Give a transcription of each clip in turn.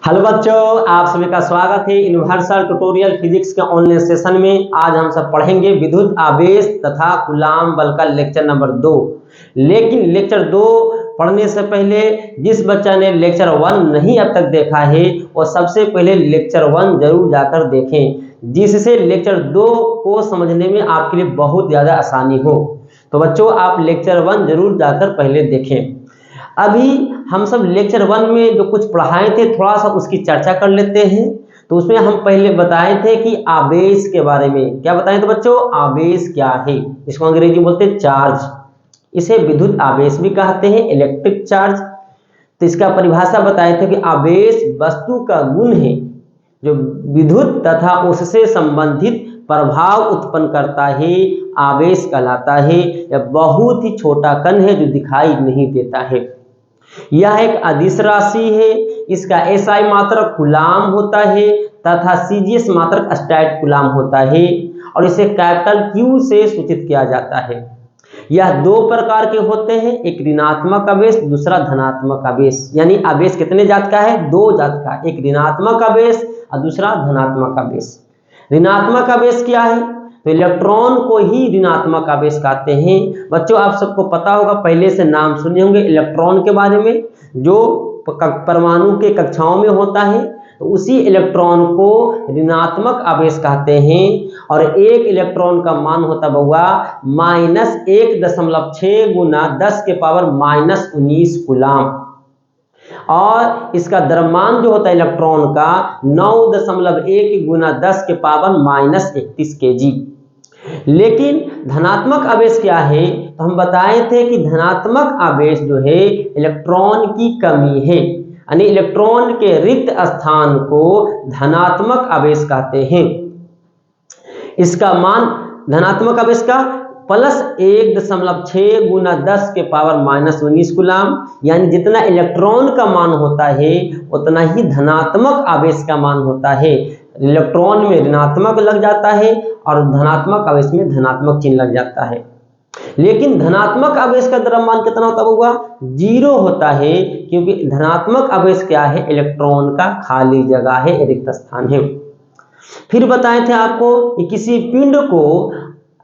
Hello बच्चों, आप सभी का स्वागत है यूनिवर्सल ट्यूटोरियल फिजिक्स के ऑनलाइन सेशन में। आज हम सब पढ़ेंगे विद्युत आवेश तथा कूलाम बल का लेक्चर नंबर 2। लेकिन लेक्चर 2 पढ़ने से पहले जिस बच्चा ने लेक्चर 1 नहीं अब तक देखा है वो सबसे पहले लेक्चर 1 जरूर जाकर देखें, जिससे लेक्चर 2 को समझने में आपके लिए बहुत ज़्यादा आसानी हो। तो बच्चों, आप लेक्चर 1 जरूर जाकर पहले देखें। अभी हम सब लेक्चर 1 में जो कुछ पढ़ाए थे थोड़ा सा उसकी चर्चा कर लेते हैं। तो उसमें हम पहले बताए थे कि आवेश के बारे में क्या बताए थे बच्चों। आवेश क्या है, इसको अंग्रेजी बोलते हैं चार्ज। इसे विद्युत आवेश भी कहते हैं, इलेक्ट्रिक चार्ज। तो इसका परिभाषा बताए थे कि आवेश वस्तु का गुण है जो विद्युत तथा उससे संबंधित प्रभाव उत्पन्न करता है, आवेश कहलाता है। यह बहुत ही छोटा कण है जो दिखाई नहीं देता है। यह एक अदिश राशि है। इसका एसआई मात्रक कूलाम होता है तथा सीजीएस मात्रक स्टैट कूलाम होता है और इसे कैपिटल क्यू से सूचित किया जाता है। यह दो प्रकार के होते हैं, एक ऋणात्मक आवेश, दूसरा धनात्मक आवेश। यानी आवेश कितने जात का है? दो जात का, एक ऋणात्मक आवेश और दूसरा धनात्मक आवेश। ऋणात्मक आवेश क्या है? तो इलेक्ट्रॉन को ही ऋणात्मक आवेश कहते हैं। बच्चों, आप सबको पता होगा, पहले से नाम सुने होंगे इलेक्ट्रॉन के बारे में, जो परमाणु के कक्षाओं में होता है। तो उसी इलेक्ट्रॉन को ऋणात्मक आवेश कहते हैं। और एक इलेक्ट्रॉन का मान होता बउआ -1.6 गुना 10 के पावर -19 कूलाम। और इसका द्रव्यमान जो होता है इलेक्ट्रॉन का 9.1 गुना 10 के पावर -31 kg। लेकिन धनात्मक आवेश क्या है? तो हम बताए थे कि धनात्मक आवेश जो है इलेक्ट्रॉन की कमी है, यानी इलेक्ट्रॉन के रिक्त स्थान को धनात्मक आवेश कहते हैं। इसका मान धनात्मक आवेश का +1.6 गुना 10 के पावर -19 कूलाम। यानी जितना इलेक्ट्रॉन का मान होता है उतना ही धनात्मक आवेश का मान होता है। इलेक्ट्रॉन में ऋणात्मक लग जाता है और धनात्मक आवेश में धनात्मक चिन्ह लग जाता है। लेकिन धनात्मक आवेश का द्रव्यमान कितना होता होगा? 0 होता है, क्योंकि धनात्मक आवेश क्या है? इलेक्ट्रॉन का खाली जगह है, रिक्त स्थान है। फिर बताए थे आपको कि किसी पिंड को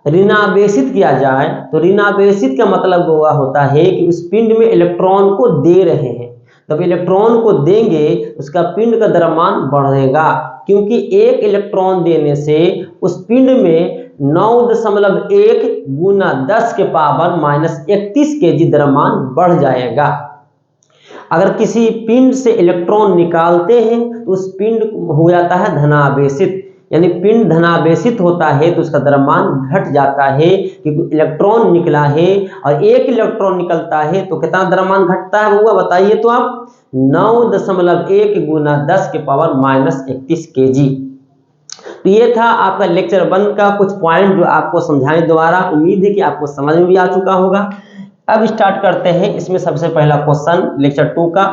ऋणावेशित किया जाए तो ऋणावेशित का मतलब हुआ होता है कि उस पिंड में इलेक्ट्रॉन को दे रहे हैं। तब इलेक्ट्रॉन को देंगे उसका पिंड का द्रव्यमान बढ़ेगा, क्योंकि एक इलेक्ट्रॉन देने से उस पिंड में 9.1 गुना 10 के पावर -31 kg द्रव्यमान बढ़ जाएगा। अगर किसी पिंड से इलेक्ट्रॉन निकालते हैं तो उस पिंड हो जाता है धनावेशित। यानी पिंड धनावेशित होता है तो उसका द्रव्यमान घट जाता है, क्योंकि इलेक्ट्रॉन निकला है। और एक इलेक्ट्रॉन निकलता है तो कितना द्रव्यमान घटता है हुआ बताइए तो आप? 9.1 गुना 10 के पावर -31 kg। तो ये था आपका लेक्चर 1 का कुछ पॉइंट जो आपको समझाने द्वारा। उम्मीद है कि आपको समझ में भी आ चुका होगा। अब स्टार्ट करते हैं। इसमें सबसे पहला क्वेश्चन लेक्चर 2 का,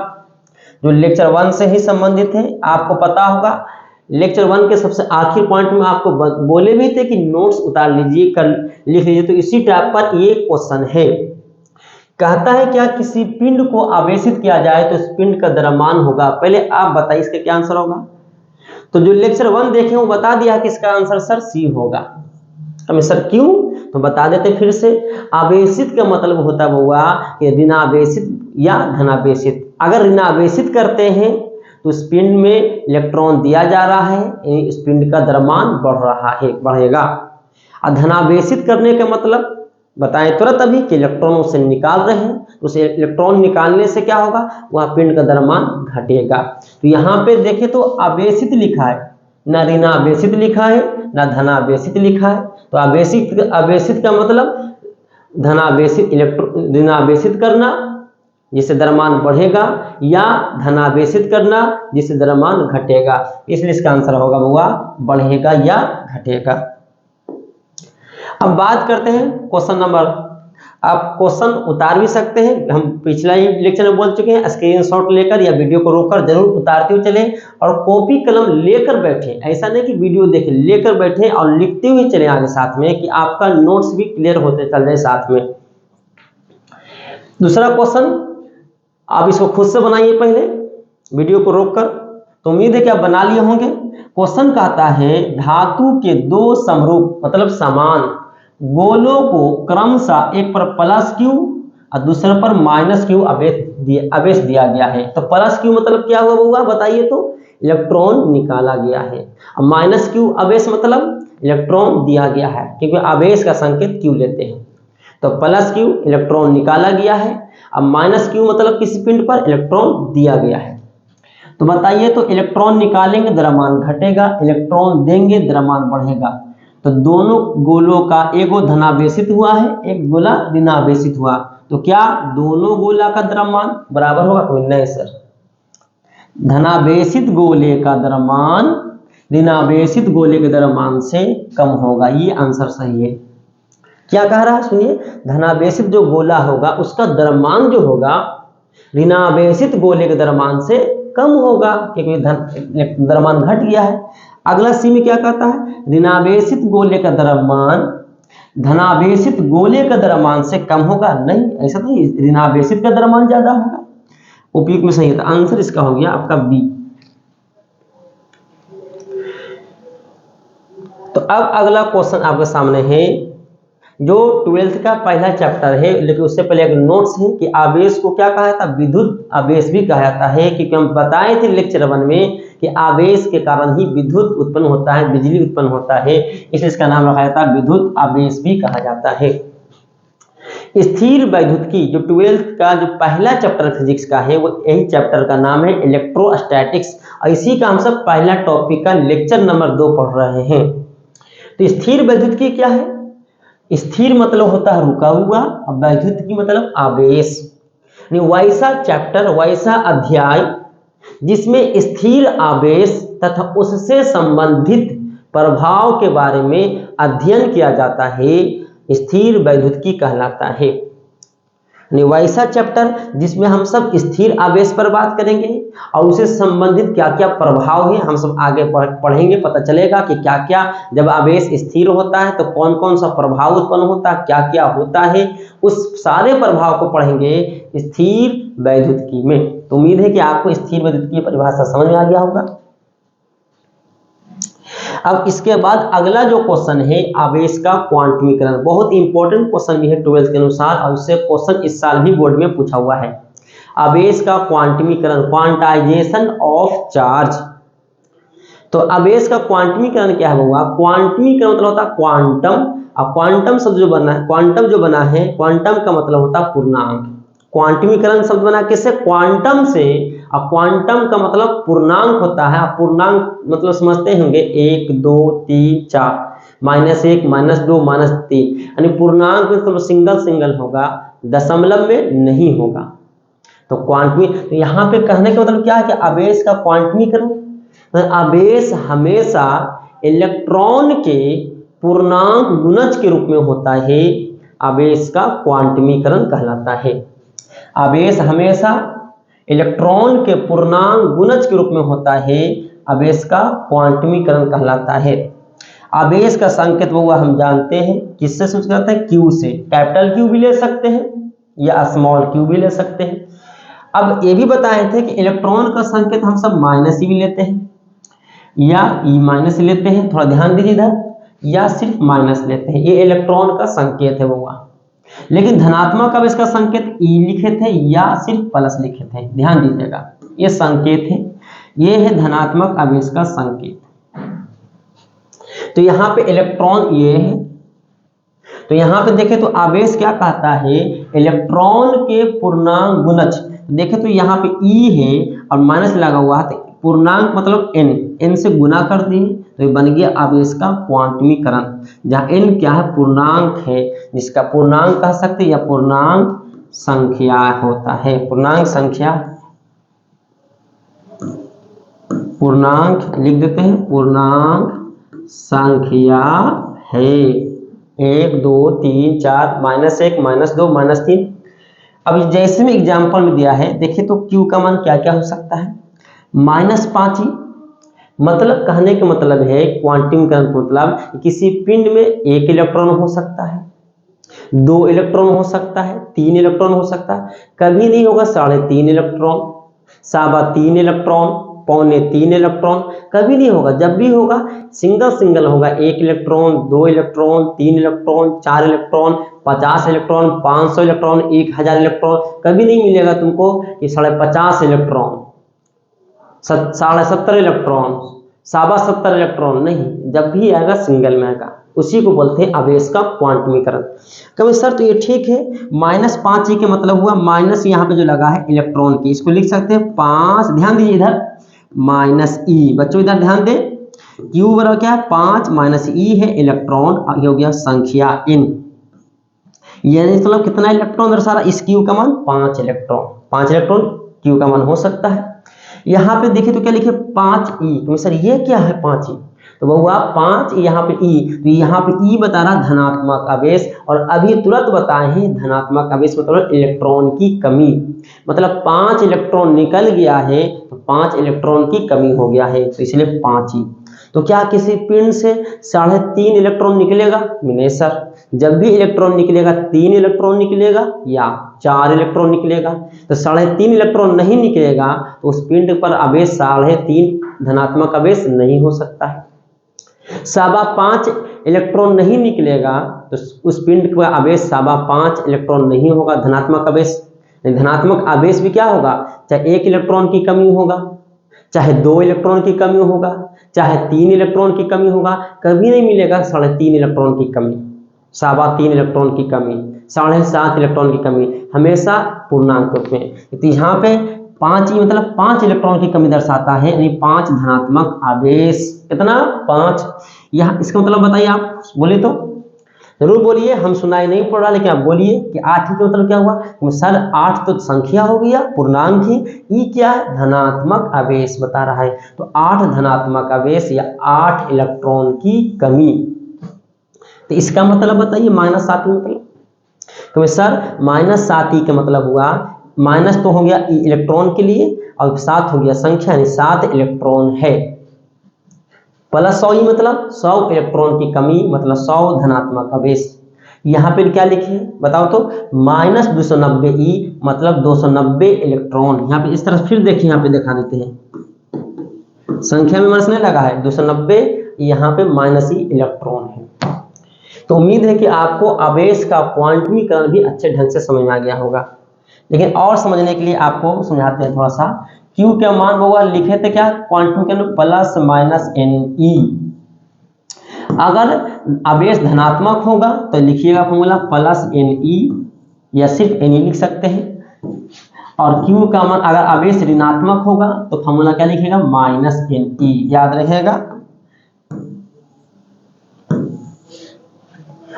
जो लेक्चर 1 से ही संबंधित है। आपको पता होगा लेक्चर 1 के सबसे आखिर पॉइंट में आपको बोले भी थे कि नोट्स उतार लीजिए, कर लिख लीजिए। तो इसी टाइप पर ये क्वेश्चन है। कहता है क्या किसी पिंड को आवेशित किया जाए तो उस पिंड का द्रव्यमान होगा। पहले आप बताइए इसका क्या आंसर होगा। तो जो लेक्चर 1 देखे वो बता दिया कि इसका आंसर सर सी होगा। हमें सर क्यों, तो बता देते फिर से। आवेशित का मतलब होता हुआ कि ऋणावेशित या धनावेशित। अगर ऋणावेशित करते हैं तो उस पिंड में इलेक्ट्रॉन दिया जा रहा है, यानी इस पिंड का द्रव्यमान बढ़ रहा है, बढ़ेगा। और धनावेशित करने का मतलब बताएं तुरंत अभी कि इलेक्ट्रॉन उसे निकाल रहे हैं, तो उसे इलेक्ट्रॉन निकालने से क्या होगा? वह पिंड का द्रव्यमान घटेगा। तो यहाँ पे देखें तो आवेशित लिखा है, ना ऋणावेशित लिखा है ना धनावेशित लिखा है। तो आवेशित का मतलब धनावेशित ऋणावेशित करना जिससे द्रव्यमान बढ़ेगा, या धनावेशित करना जिससे द्रव्यमान घटेगा। इसलिए इसका आंसर होगा बुआ बढ़ेगा या घटेगा। अब बात करते हैं क्वेश्चन नंबर। आप क्वेश्चन उतार भी सकते हैं, हम पिछला ही लेक्चर में बोल चुके हैं। स्क्रीनशॉट लेकर या वीडियो को रोककर जरूर उतारते हुए चलें और कॉपी कलम लेकर बैठे। ऐसा नहीं कि वीडियो देखें, लेकर बैठे और लिखते हुए चले आगे साथ में, कि आपका नोट्स भी क्लियर होते चल जाए साथ में। दूसरा क्वेश्चन आप इसको खुद से बनाइए, पहले वीडियो को रोककर तो उम्मीद है कि आप बना लिए होंगे। क्वेश्चन कहता है धातु के दो समरूप मतलब समान गोलों को क्रमशः एक पर प्लस क्यू और दूसरे पर माइनस क्यू आवेश दिया गया है। तो प्लस क्यू मतलब क्या हुआ बताइए, तो इलेक्ट्रॉन निकाला गया है। और माइनस क्यू आवेश मतलब इलेक्ट्रॉन दिया गया है, क्योंकि आवेश का संकेत क्यू लेते हैं। तो प्लस क्यू इलेक्ट्रॉन निकाला गया है, अब माइनस क्यू मतलब किसी पिंड पर इलेक्ट्रॉन दिया गया है। तो बताइए, तो इलेक्ट्रॉन निकालेंगे द्रव्यमान घटेगा, इलेक्ट्रॉन देंगे द्रव्यमान बढ़ेगा। तो दोनों गोलों का एक धनावेशित हुआ है, एक गोला ऋणावेशित हुआ, तो क्या दोनों गोला का द्रव्यमान बराबर होगा? नहीं सर, धनावेशित गोले का द्रव्यमान ऋणावेशित गोले के द्रव्यमान से कम होगा। ये आंसर सही है। क्या कह रहा है सुनिए, धनावेशित जो गोला होगा उसका द्रव्यमान जो होगा ऋणावेशित गोले के द्रव्यमान से कम होगा, क्योंकि द्रव्यमान घट गया है। अगला सी में क्या कहता है, ऋणावेशित गोले का द्रव्यमान धनावेशित गोले का द्रव्यमान से कम होगा। नहीं, ऐसा नहीं, ऋणावेशित का द्रव्यमान ज्यादा होगा। उपयुक्त में सही है, तो आंसर इसका हो गया आपका बी। तो अब अगला क्वेश्चन आपके सामने है, जो 12th का पहला चैप्टर है, लेकिन उससे पहले एक नोट्स है कि आवेश को क्या कहा जाता है, विद्युत आवेश भी कहा जाता है, क्योंकि हम बताए थे लेक्चर 1 में कि आवेश के कारण ही विद्युत उत्पन्न होता है, बिजली उत्पन्न होता है, इसलिए इसका नाम रखा जाता है विद्युत आवेश भी कहा जाता है। स्थिर वैद्युतिकी जो 12th का जो पहला चैप्टर फिजिक्स का है, वो यही चैप्टर का नाम है इलेक्ट्रोस्टैटिक्स, और इसी का हम सब पहला टॉपिक का लेक्चर नंबर 2 पढ़ रहे हैं। तो स्थिर वैद्युतिकी क्या है? स्थिर मतलब होता है रुका हुआ, और वैद्युतिकी मतलब आवेश। वैसा चैप्टर, वैसा अध्याय जिसमें स्थिर आवेश तथा उससे संबंधित प्रभाव के बारे में अध्ययन किया जाता है, स्थिर वैद्युतिकी कहलाता है। वैसा चैप्टर जिसमें हम सब स्थिर आवेश पर बात करेंगे और उससे संबंधित क्या क्या प्रभाव है हम सब आगे पढ़ेंगे। पता चलेगा कि क्या क्या जब आवेश स्थिर होता है तो कौन कौन सा प्रभाव उत्पन्न होता है, क्या क्या होता है, उस सारे प्रभाव को पढ़ेंगे स्थिर वैद्युतिकी में। तो उम्मीद है कि आपको स्थिर वैद्युतिकी की परिभाषा समझ में आ गया होगा। अब इसके बाद अगला जो क्वेश्चन है आवेश का क्वांटमीकरण, बहुत इंपॉर्टेंट क्वेश्चन भी है 12th के अनुसार, और उससे क्वेश्चन इस साल भी बोर्ड में पूछा हुआ है। आवेश का क्वांटमीकरण, क्वांटाइजेशन ऑफ चार्ज। तो आवेश का क्वांटमीकरण क्या होगा? क्वांटमीकरण मतलब होता है क्वांटम, और क्वांटम शब्द जो बना है, क्वांटम जो बना है, क्वांटम का मतलब होता है पूर्णांक। क्वांटमीकरण शब्द बना किससे? क्वांटम से, और क्वांटम का मतलब पूर्णांक होता है। पूर्णांक मतलब समझते होंगे 1 2 3 4, -1 -2 -3, यानी पूर्णांक में मतलब सिंगल होगा, दशमलव में नहीं होगा। तो तो यहाँ पे कहने का मतलब क्या है कि आवेश का क्वांटमीकरण, आवेश हमेशा इलेक्ट्रॉन के पूर्णांक गुणज के रूप में होता है, आवेश का क्वांटमीकरण कहलाता है। आवेश हमेशा इलेक्ट्रॉन के पूर्णांक गुणज के रूप में होता है, आवेश का क्वांटमीकरण कहलाता है। आवेश का संकेत वो हम जानते हैं किससे सूचित करते हैं? क्यू से। कैपिटल क्यू भी ले सकते हैं या स्मॉल क्यू भी ले सकते हैं। अब ये भी बताए थे कि इलेक्ट्रॉन का संकेत हम सब माइनस ही भी लेते हैं या ई माइनस लेते हैं, थोड़ा ध्यान दीजिए इधर, या सिर्फ माइनस लेते हैं, ये इलेक्ट्रॉन का संकेत है वो। लेकिन धनात्मक आवेश का संकेत ई लिखे थे या सिर्फ प्लस लिखे थे, ध्यान दीजिएगा, ये संकेत है, ये है धनात्मक आवेश का संकेत। तो यहाँ पे इलेक्ट्रॉन ये है, तो यहाँ पे देखें तो आवेश क्या कहता है? इलेक्ट्रॉन के पूर्णांक गुणज। देखें तो यहाँ पे ई है और माइनस लगा हुआ है, तो पूर्णांक मतलब n से गुना कर दिए, तो ये बन गया आवेश का क्वांटमीकरण, जहाँ n क्या है? पूर्णांक है, जिसका पूर्णांक कह सकते हैं या पूर्णांक संख्या होता है। पूर्णांक संख्या, पूर्णांक लिख देते हैं, पूर्णांक संख्या है 1 2 3 4, -1 -2 -3। अब जैसे में एग्जाम्पल में दिया है, देखिए तो Q का मान क्या क्या हो सकता है? -5 ही। मतलब कहने का मतलब है क्वांटमीकरण का मतलब किसी पिंड में 1 इलेक्ट्रॉन हो सकता है, 2 इलेक्ट्रॉन हो सकता है, 3 इलेक्ट्रॉन हो सकता है, कभी नहीं होगा 3.5 इलेक्ट्रॉन, 3.25 इलेक्ट्रॉन, 3.25 इलेक्ट्रॉन, कभी नहीं होगा। जब भी होगा सिंगल सिंगल होगा, 1 electron, 2 electron, 3 electron, 4 electron, 50 electron, 500 electron, 1000 electron. कभी नहीं मिलेगा तुमको कि 50 इलेक्ट्रॉन, 70 इलेक्ट्रॉन, 70 इलेक्ट्रॉन, नहीं। जब भी आएगा सिंगल में आएगा, उसी को बोलते हैं आवेश का क्वांटमीकरण। कभी सर तो ये ठीक है, -5e के मतलब हुआ माइनस यहाँ पे जो लगा है इलेक्ट्रॉन की, इसको लिख सकते हैं 5, ध्यान दीजिए इधर -e, बच्चों इधर ध्यान दें, Q बराबर क्या है 5 - e है इलेक्ट्रॉन, ये हो गया संख्या n, यानी मतलब कितना इलेक्ट्रॉन दर्शा रहा है, इस Q का मान 5 इलेक्ट्रॉन, 5 इलेक्ट्रॉन Q का मान हो सकता है। यहाँ पे देखिए तो क्या लिखे 5e, तो सर ये क्या है 5e, तो वो हुआ 5, यहाँ पे e, तो यहाँ पे e बता रहा धनात्मक आवेश, और अभी तुरंत बताए हैं धनात्मक आवेश मतलब इलेक्ट्रॉन की कमी, मतलब 5 इलेक्ट्रॉन निकल गया है तो 5 इलेक्ट्रॉन की कमी हो गया है, तो इसलिए 5e। तो क्या किसी पिंड से 3.5 इलेक्ट्रॉन निकलेगा? नहीं सर, जब भी इलेक्ट्रॉन निकलेगा 3 इलेक्ट्रॉन निकलेगा या 4 इलेक्ट्रॉन निकलेगा। तो 3.5 इलेक्ट्रॉन नहीं निकलेगा तो उस पिंड पर आवेश 3.5 धनात्मक आवेश नहीं हो सकता है। 5.25 इलेक्ट्रॉन नहीं निकलेगा तो उस पिंड का आवेश 5.25 इलेक्ट्रॉन नहीं होगा, धनात्मक आवेश। धनात्मक आवेश भी क्या होगा, चाहे 1 इलेक्ट्रॉन की कमी होगा, चाहे 2 इलेक्ट्रॉन की कमी होगा, चाहे 3 इलेक्ट्रॉन की कमी होगा, कभी नहीं मिलेगा 3.5 इलेक्ट्रॉन की कमी, 3.25 इलेक्ट्रॉन की कमी, 7.5 इलेक्ट्रॉन की कमी, हमेशा पूर्णांक रूप में। तो यहाँ पे 5e मतलब 5 इलेक्ट्रॉन की कमी दर्शाता है, यानी 5 धनात्मक आवेश, कितना 5। यहाँ इसका मतलब बताइए, आप बोले तो जरूर बोलिए, हम सुनाई नहीं पड़ रहा लेकिन आप बोलिए कि 8 का मतलब क्या हुआ। सर 8 तो संख्या हो गया, पूर्णांक ही, ई क्या है धनात्मक आवेश बता रहा है, तो 8 धनात्मक आवेश या 8 इलेक्ट्रॉन की कमी। तो इसका मतलब बताइए -7e मतलब, तो सर -7e का मतलब हुआ, माइनस तो हो गया इलेक्ट्रॉन के लिए और 7 हो गया संख्या, यानी 7 इलेक्ट्रॉन है, प्लस 100e मतलब 100 इलेक्ट्रॉन की कमी, मतलब 100 धनात्मक आवेश। यहाँ पे क्या लिखे बताओ तो, -290e मतलब 290 इलेक्ट्रॉन। यहाँ पे इस तरह फिर देखिए, यहाँ पे दिखा देते हैं, संख्या में माइनस नहीं लगा है, 290, यहाँ पे -e इलेक्ट्रॉन है। तो उम्मीद है कि आपको आवेश का क्वांटमीकरण भी अच्छे ढंग से समझ में आ गया होगा, लेकिन और समझने के लिए आपको समझाते हैं थोड़ा सा। Q के मान होगा, लिखे थे क्या क्वांटमीकरण +-ne। अगर आवेश धनात्मक होगा तो लिखिएगा फॉर्मूला +ne या सिर्फ ne लिख सकते हैं, और Q का मान अगर आवेश ऋणात्मक होगा तो फॉर्मूला क्या लिखिएगा -ne, याद रखिएगा।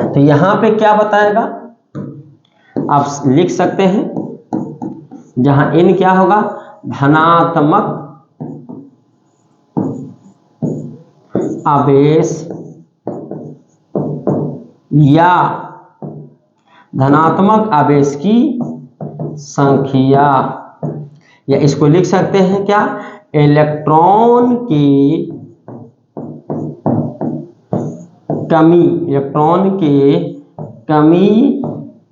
तो यहाँ पे क्या बताएगा, आप लिख सकते हैं, जहां n क्या होगा धनात्मक आवेश या धनात्मक आवेश की संख्या, या इसको लिख सकते हैं क्या, इलेक्ट्रॉन की कमी, इलेक्ट्रॉन के कमी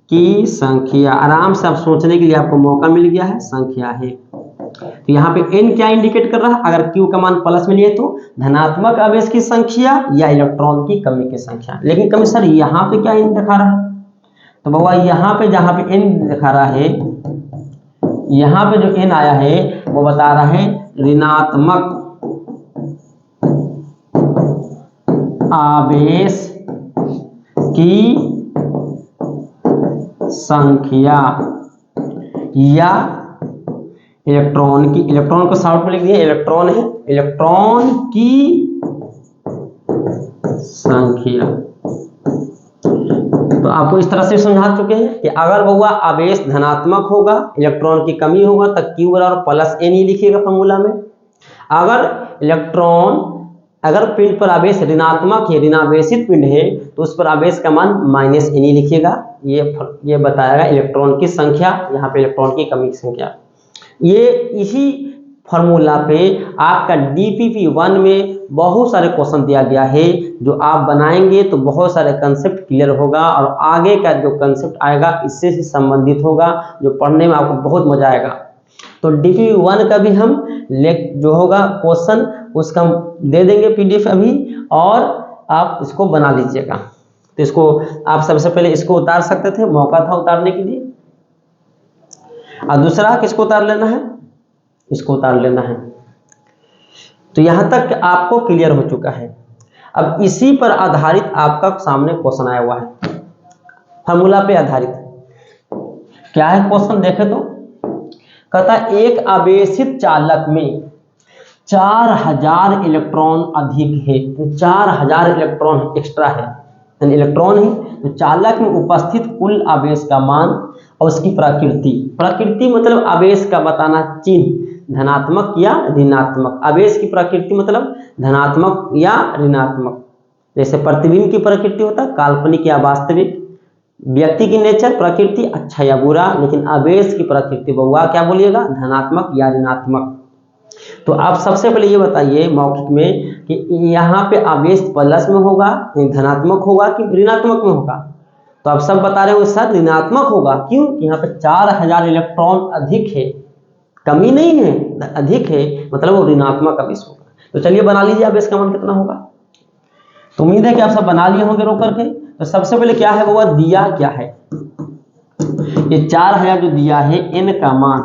की संख्या। आराम से आप सोचने के लिए आपको मौका मिल गया है, संख्या है। तो यहाँ पे n क्या इंडिकेट कर रहा है, अगर Q का मान प्लस में लिए तो धनात्मक आवेश की संख्या या इलेक्ट्रॉन की कमी की संख्या। लेकिन कभी सर यहाँ पे क्या n दिखा रहा है, तो बाबा यहाँ पे जहाँ पे n दिखा रहा है, यहाँ पे जो n आया है वो बता रहा है ऋणात्मक आवेश की संख्या या इलेक्ट्रॉन की, इलेक्ट्रॉन को शॉर्ट में लिख दिए, इलेक्ट्रॉन है, इलेक्ट्रॉन की संख्या। तो आपको इस तरह से समझा चुके हैं कि अगर बहुआ आवेश धनात्मक होगा, इलेक्ट्रॉन की कमी होगा, तब Q बराबर +ne लिखिएगा फॉर्मूला में। अगर पिंड पर आवेश ऋणात्मक है, ऋणावेशित पिंड है, तो उस पर आवेश का मान -ne लिखिएगा। ये बताएगा इलेक्ट्रॉन की संख्या, यहाँ पे इलेक्ट्रॉन की कमी की संख्या। ये इसी फॉर्मूला पे आपका DPP 1 में बहुत सारे क्वेश्चन दिया गया है, जो आप बनाएंगे तो बहुत सारे कंसेप्ट क्लियर होगा, और आगे का जो कंसेप्ट आएगा इससे संबंधित होगा, जो पढ़ने में आपको बहुत मजा आएगा। तो DPP 1 का भी हम जो होगा क्वेश्चन उसका हम दे देंगे PDF अभी, और आप इसको बना लीजिएगा। तो इसको आप सबसे पहले इसको उतार सकते थे, मौका था उतारने के लिए। और दूसरा किसको उतार लेना है, इसको उतार लेना है। तो यहां तक आपको क्लियर हो चुका है। अब इसी पर आधारित आपका सामने क्वेश्चन आया हुआ है, फार्मूला पे आधारित। क्या है क्वेश्चन देखे तो, कहता एक आवेशित चालक में 4000 इलेक्ट्रॉन अधिक है, तो 4000 इलेक्ट्रॉन एक्स्ट्रा है, यानी इलेक्ट्रॉन है। तो चालक में उपस्थित कुल आवेश का मान और उसकी प्रकृति मतलब आवेश का बताना चिन्ह, धनात्मक या ऋणात्मक। आवेश की प्रकृति मतलब धनात्मक या ऋणात्मक। जैसे प्रतिबिंब की प्रकृति होता है काल्पनिक या वास्तविक, व्यक्ति की नेचर प्रकृति अच्छा या बुरा, लेकिन आवेश की प्रकृति बउआ क्या बोलिएगा, धनात्मक या ऋणात्मक। तो आप सबसे पहले ये बताइए मौखिक में कि यहाँ पे आवेश प्लस में होगा, धनात्मक होगा कि ऋणात्मक में होगा। तो आप सब बता रहे हो सर ऋणात्मक होगा, क्यों? यहाँ पे 4000 इलेक्ट्रॉन अधिक है, कमी नहीं है, अधिक है, मतलब वो ऋणात्मक आवेश होगा। तो चलिए बना लीजिए आवेश का मान कितना होगा। तो उम्मीद है कि आप सब बना लिए होंगे रोक करके। तो सबसे पहले क्या है वो दिया क्या है, ये 4000 जो दिया है n का मान,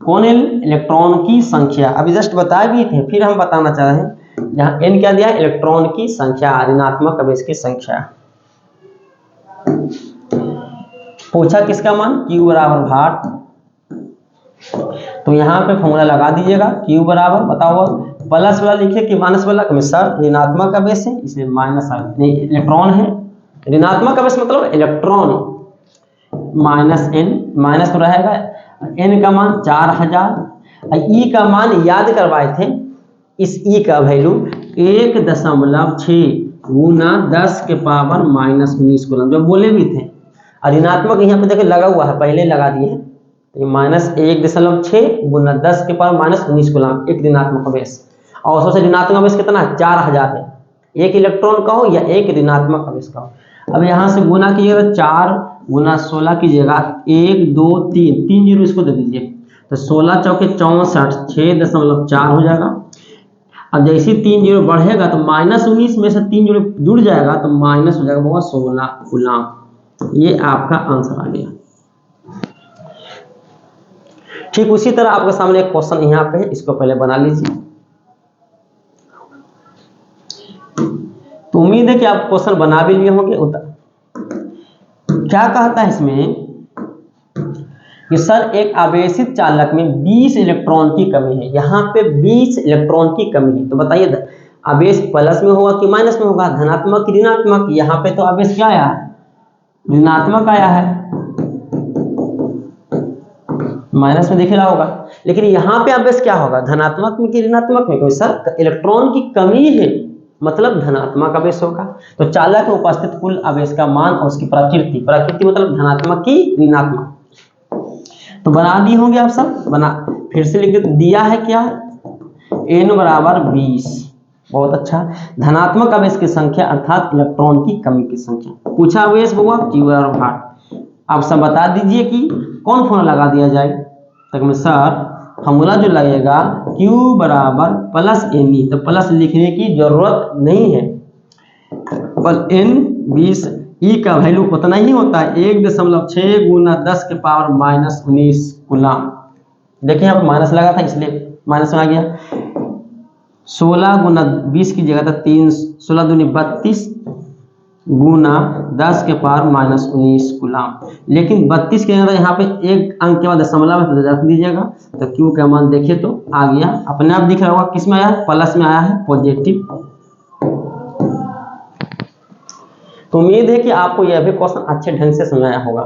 कौन इलेक्ट्रॉन की संख्या, अभी जस्ट बता भी थे, फिर हम बताना चाह रहे हैं। जहां n क्या दिया है, इलेक्ट्रॉन की संख्या, ऋणात्मक आवेश की संख्या। पूछा किसका मान, Q बराबर भार। तो यहाँ पे फॉर्मूला लगा दीजिएगा, Q बराबर बताओ प्लस वाला लिखिए कि माइनस वाला, सर ऋणात्मक आवेश है इसलिए माइनस इलेक्ट्रॉन है, ऋणात्मक आवेश मतलब इलेक्ट्रॉन, माइनस n, माइनस तो रहेगा, n का मान 4000, E का मान याद करवाए थे, इस E का वैल्यू 1.6 गुना 10 के पावर -19 कूलम, जो बोले भी थे। और ऋणात्मक यहाँ पे देखिए लगा हुआ है, पहले लगा दिए हैं, तो -1.6 गुना 10 के पावर -19 कूलम एक ऋणात्मक आवेश। और सबसे ऋणात्मक आवेश कितना है, 4000 है, एक इलेक्ट्रॉन का हो या एक ऋणात्मक आवेश का हो। अब यहाँ से गुना कीजिएगा, 4 गुना 16 कीजिएगा, 1 2 3 3 जीरो इसको दे दीजिए, तो 16 चौके 64, 6.4 हो जाएगा। अब जैसे 3 जीरो बढ़ेगा तो -19 में से 3 जीरो जुड़ जाएगा तो माइनस हो जाएगा बहुत 16 कूलम। ये आपका आंसर आ गया। ठीक उसी तरह आपके सामने एक क्वेश्चन यहाँ पे है, इसको पहले बना लीजिए। तो उम्मीद है कि आप क्वेश्चन बना भी लिए होंगे। क्या कहता है इसमें कि सर एक आवेशित चालक में 20 इलेक्ट्रॉन की कमी है, यहाँ पे 20 इलेक्ट्रॉन की कमी है। तो बताइए आवेश प्लस में होगा कि माइनस में होगा, धनात्मक कि ऋणात्मक। यहाँ पे तो आवेश क्या आया है, ऋणात्मक आया है, माइनस में दिख रहा होगा। लेकिन यहाँ पे आवेश क्या होगा, धनात्मक में कि ऋणात्मक में? सर इलेक्ट्रॉन की कमी है मतलब धनात्मक आवेश होगा। तो चालक में उपस्थित कुल आवेश का मान और उसकी प्रकृति मतलब धनात्मक की ऋणात्मक। तो बना दिए होंगे आप सब, बना फिर से लिख दिया है क्या, n बराबर 20। बहुत अच्छा, धनात्मक आवेश की संख्या अर्थात इलेक्ट्रॉन की कमी की संख्या। पूछा आवेश हुआ Q बराबर भार। आप सब बता दीजिए कि कौन फॉर्मूला लगा दिया जाए। तक में सर फॉर्मूला जो लगेगा Q बराबर प्लस NE, तो प्लस लिखने की जरूरत नहीं है, बस N 20, E का वैल्यू उतना ही होता है 1.6 गुना 10 के पावर -19 कूलम। देखिए यहाँ पर माइनस लगा था इसलिए माइनस में आ गया। 16 गुना 20 की जगह था 3, 16 दूनी 32 गुना 10 के पावर -19 कूलम। लेकिन 32 के अंदर यहाँ पे एक अंक के बाद दशमलव रख दीजिएगा, तो Q का मान देखिए तो आ गया, अपने आप दिख रहा होगा। किस में आया है, प्लस में आया है, पॉजिटिव। तो उम्मीद है कि आपको यह भी क्वेश्चन अच्छे ढंग से समझाया होगा।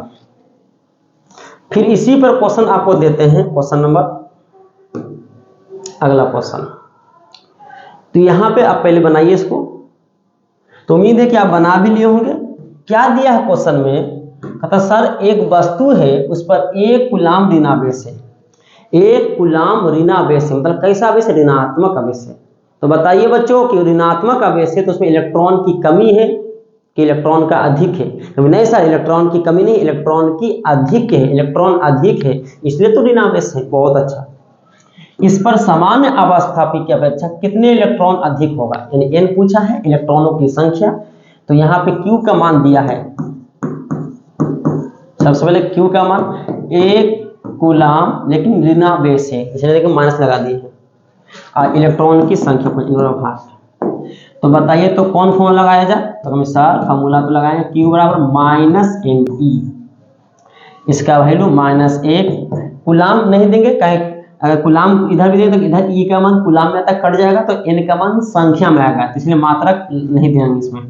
फिर इसी पर क्वेश्चन आपको देते हैं, क्वेश्चन नंबर अगला क्वेश्चन। तो यहाँ पे आप पहले बनाइए इसको। तो उम्मीद है कि आप बना भी लिए होंगे। क्या दिया है क्वेश्चन में, कहता सर एक वस्तु है उस पर 1 कूलम ऋणावेश है, 1 कूलम ऋणावेश है, मतलब कैसा आवेश है, ऋणात्मक आवेश है। तो बताइए बच्चों कि ऋणात्मक आवेश है तो उसमें इलेक्ट्रॉन की कमी है कि इलेक्ट्रॉन का अधिक है? तो नहीं सर, इलेक्ट्रॉन की कमी नहीं, इलेक्ट्रॉन की अधिक है, इलेक्ट्रॉन अधिक है इसलिए तो ऋणावेश है। बहुत अच्छा, इस पर सामान्य अवस्थापी की अपेक्षा कितने इलेक्ट्रॉन अधिक होगा, यानी n पूछा है इलेक्ट्रॉनों की संख्या। तो यहाँ पे q का मान दिया है, सबसे पहले q का मान 1 कूलाम, लेकिन ऋणावेश है इसलिए देखिए माइनस लगा दिए हैं, और इलेक्ट्रॉन की संख्या को। तो बताइए तो कौन फॉर्मूला लगाया जाए, तो हम सर फॉर्मूला तो लगाएंगे q बराबर माइनस ne, इसका वैल्यू -1 कूलाम नहीं देंगे, कहीं अगर कूलाम इधर भी दें तो इधर e का मान कूलाम में तक कट जाएगा, तो n का मान संख्या में आएगा, इसलिए मात्रक नहीं देंगे, इसमें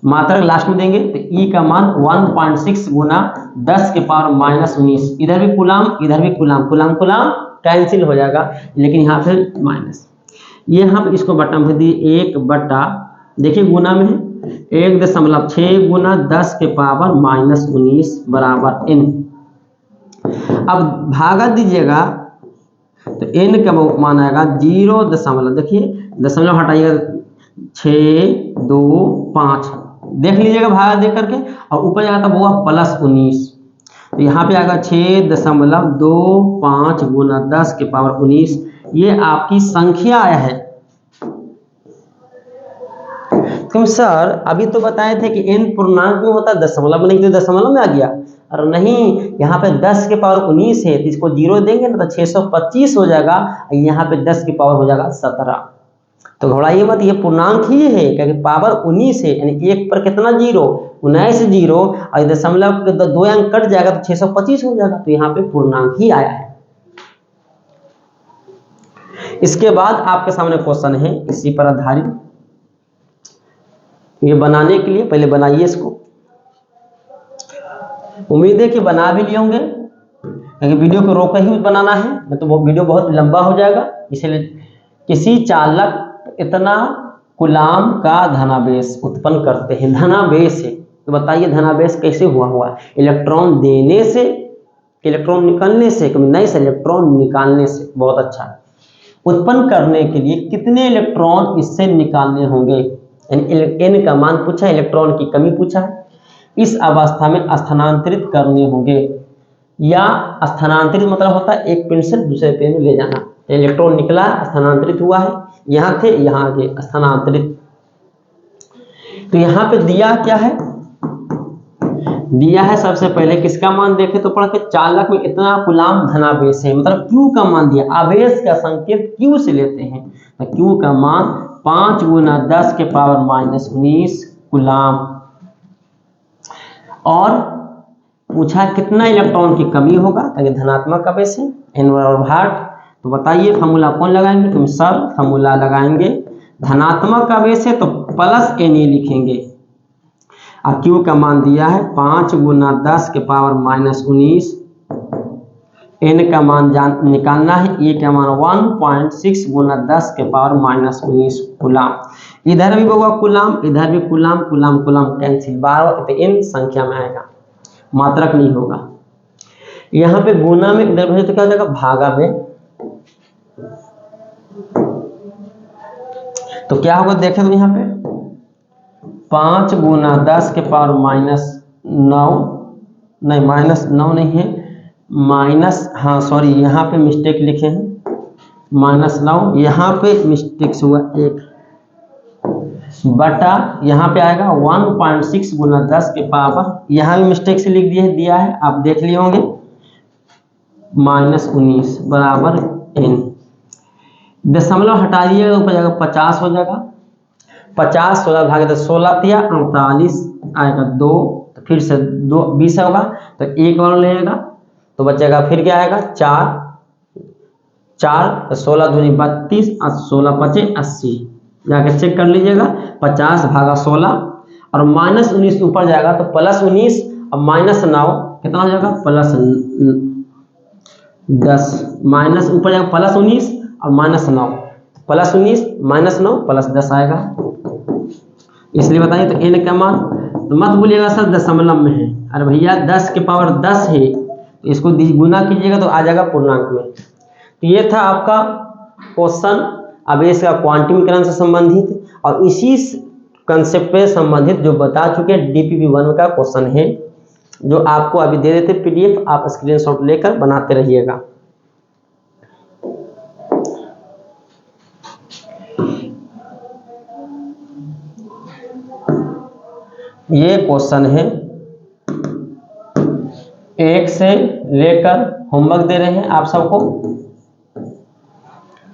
मात्रक लास्ट में देंगे। तो e का मान 1.6 गुना 10 के पावर -19, इधर भी कूलाम इधर भी कूलाम, कूलाम कूलाम कैंसिल हो जाएगा, लेकिन यहाँ पे माइनस, ये यहाँ पे इसको बटा में दिए 1 बटा, देखिए गुना में है 1.6 गुना 10 के पावर -19 बराबर n। अब भागा दीजिएगा तो n का मान आएगा 0, देखिए दशमलव हटाइएगा 6, 2, 5, देख लीजिएगा भागा देख करके, और ऊपर जाएगा तब होगा +19, तो यहाँ पे आएगा 6.25 गुना 10 के पावर 19, ये आपकी संख्या आया है। तुम सर अभी तो बताए थे कि n पूर्णांक में होता है, दशमलव में नहीं, तो दशमलव में आ गया, और नहीं यहाँ पे 10 के पावर 19 है, तो इसको 0 देंगे ना तो 625 हो जाएगा, यहाँ पे 10 की पावर हो जाएगा 17। तो घबराइए मत, ये पूर्णांक ही है क्योंकि पावर 19 है, यानी 1 पर कितना 0, 19 0, और दशमलव के 2 अंक कट जाएगा तो 625 हो जाएगा, तो यहाँ पे पूर्णांक ही आया है। इसके बाद आपके सामने क्वेश्चन है इसी पर आधारित, ये बनाने के लिए पहले बनाइए इसको, उम्मीद है कि बना भी लिए होंगे, क्योंकि वीडियो को रोक ही बनाना है, नहीं तो वो वीडियो बहुत लंबा हो जाएगा। इसलिए किसी चालक इतना कूलाम का धनावेश उत्पन्न करते हैं, धनावेश है, तो बताइए धनावेश कैसे हुआ, इलेक्ट्रॉन देने से, इलेक्ट्रॉन निकालने से, नहीं से इलेक्ट्रॉन निकालने से, बहुत अच्छा। उत्पन्न करने के लिए कितने इलेक्ट्रॉन इससे निकालने होंगे, n का मान पूछा है, इलेक्ट्रॉन की कमी पूछा है, इस अवस्था में स्थानांतरित करने होंगे, या स्थानांतरित मतलब होता है एक पिंड से दूसरे पिंड में ले जाना, इलेक्ट्रॉन निकला स्थानांतरित हुआ है, यहाँ थे यहाँ आगे स्थानांतरित। तो यहाँ पे दिया क्या है, दिया है सबसे पहले किसका मान देखे तो पढ़ के, चालक में इतना कूलाम धनावेश है, मतलब q का मान दिया, आवेश का संकेत q से लेते हैं, तो q का मान 5 गुना 10 के पावर -19 कूलाम, और पूछा कितना इलेक्ट्रॉन की कमी होगा, ताकि धनात्मक आवेश है n बराबर 8। तो बताइए फॉर्मूला कौन लगाएंगे, तुम सब फॉर्मूला लगाएंगे, धनात्मक आवेश है तो +Na लिखेंगे, और q का मान दिया है 5 गुना 10 के पावर -19, n का मान निकालना है, a का मान 1.6 गुना 10 के पावर -19 कूलाम, इधर भी होगा कूलाम इधर भी कूलाम, कूलाम कूलाम कैंसिल, 12 तो n संख्या में आएगा, मात्रक नहीं होगा। यहाँ पे गुना में इधर भेजे तो क्या हो जाएगा, भागा में, तो क्या होगा देखें तो यहाँ पे 5 गुना 10 के पावर -9, नहीं -9 नहीं है, हाँ सॉरी यहाँ पे मिस्टेक लिखे हैं, -9, यहाँ पे मिस्टेक हुआ 1 बटा, यहाँ पे आएगा 1.6 गुना 10 के पावर, यहाँ भी मिस्टेक से लिख दिया है, आप देख लिए होंगे, -19 बराबर n, दशमलव हटा दिएगा ऊपर जाएगा 50 हो जाएगा, 50 16 भागे तो 16 दिया 48 आएगा 2, तो फिर से 2 20 होगा तो 1 और लेगा, तो बचेगा फिर क्या आएगा 4 तो 16 दूनी 32 और 16 पचे 80, जाकर चेक कर लीजिएगा, 50 भागा 16 और -19 ऊपर जाएगा तो +19 और -9 कितना हो जाएगा, +10, माइनस ऊपर जाएगा +19 और -9, +19 -9 +10 आएगा, इसलिए बताइए तो n का मान, तो मत भूलिएगा सर दशमलव में है, अरे भैया 10 के पावर 10 है, तो इसको गुना कीजिएगा तो आ जाएगा पूर्णांक में। तो ये था आपका क्वेश्चन आवेश का क्वांटीकरण से संबंधित, और इसी कंसेप्ट पे संबंधित जो बता चुके हैं DPP1 का क्वेश्चन है, जो आपको अभी दे देते PDF, आप स्क्रीनशॉट लेकर बनाते रहिएगा। ये क्वेश्चन है, 1 से लेकर होमवर्क दे रहे हैं आप सबको।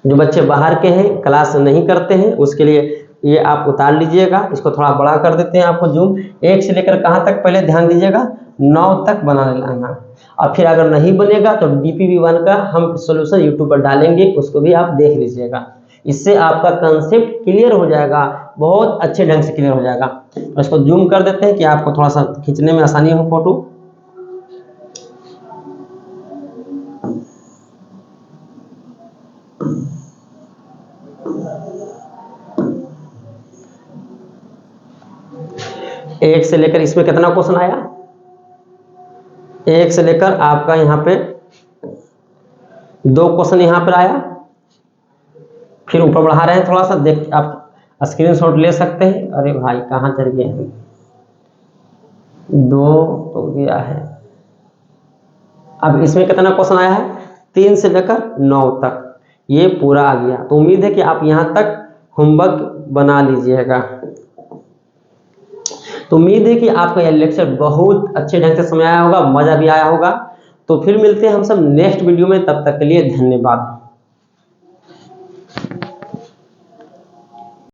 जो बच्चे बाहर के हैं, क्लास नहीं करते हैं, उसके लिए ये आप उतार लीजिएगा। इसको थोड़ा बड़ा कर देते हैं आपको जूम। 1 से लेकर कहाँ तक पहले ध्यान दीजिएगा, 9 तक बना लेना। और फिर अगर नहीं बनेगा तो DPV1 का हम सॉल्यूशन यूट्यूब पर डालेंगे, उसको भी आप देख लीजिएगा। इससे आपका कंसेप्ट क्लियर हो जाएगा, बहुत अच्छे ढंग से क्लियर हो जाएगा। इसको जूम कर देते हैं कि आपको थोड़ा सा खींचने में आसानी हो फोटो। एक से लेकर इसमें कितना क्वेश्चन आया, 1 से लेकर आपका यहाँ पे 2 क्वेश्चन यहाँ पर आया। फिर ऊपर बढ़ा रहे हैं थोड़ा सा, देख आप स्क्रीनशॉट ले सकते हैं। अरे भाई कहाँ चल गए हैं, 2 तो गया है। अब इसमें कितना क्वेश्चन आया है, 3 से लेकर 9 तक, ये पूरा आ गया। तो उम्मीद है कि आप यहाँ तक होमवर्क बना लीजिएगा। तो उम्मीद है कि आपका यह लेक्चर बहुत अच्छे ढंग से समझ आया होगा, मजा भी आया होगा। तो फिर मिलते हैं हम सब नेक्स्ट वीडियो में, तब तक के लिए धन्यवाद।